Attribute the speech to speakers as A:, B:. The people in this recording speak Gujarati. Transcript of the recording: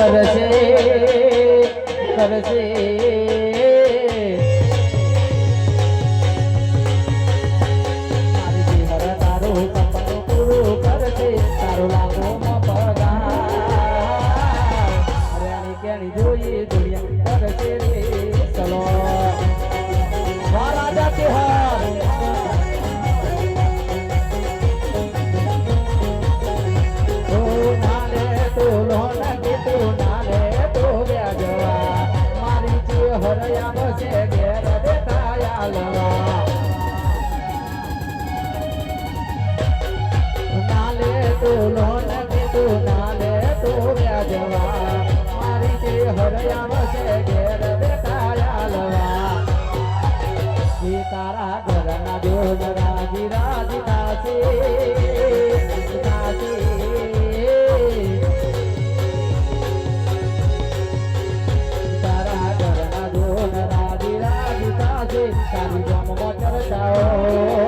A: કરશે કરશે મારી હર તારું સપનું પૂરું કરશે તારો લાગો કેણી જોઈએ દુનિયા કરશે રે ચલો રાજા તિહાર ઓ નાલે તો લોન કે નાલે તો વ્યાજવા મારી જે હરયા બસે ઘેર દેતા આલવા નાલે તો લોન કે નાલે તો વ્યાજવા હરયા વસે ઘેર બેઠા આલવા તારા ઘરના જોન રાજી રાજી થાશે તારા ઘરના જોન રાજી રાજી થાશે તારી ગામમાં ચર્ચાઓ